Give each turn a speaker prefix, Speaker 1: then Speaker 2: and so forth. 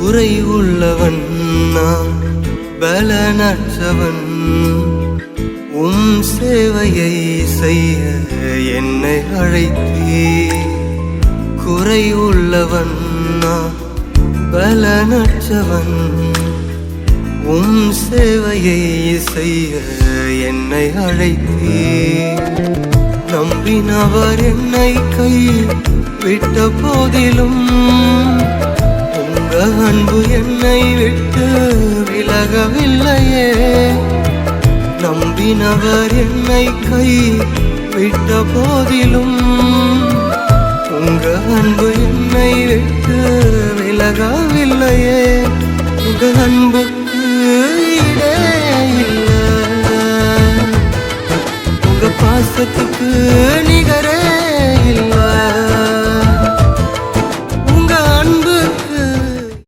Speaker 1: குறை உள்ளவன் நான் பலனற்றவன் உம் சேவையை செய்ய என்னை அழைத்தே குறை உள்ளவன் நான் பலனற்றவன் உம் சேவையை செய்ய என்னை அழைத்தே நம்பினவர் என்னை கை விட்ட போதிலும் உங்க அன்பு என்னை விட்டு விலகவில்லையே நம்பினவர் என்னை கை விட்ட போதிலும் உங்க அன்பு என்னை விட்டு விலகவில்லையே உங்க அன்புக்கு ஈடே இல்லை உங்க பாசத்துக்கு நிகரே இல்லை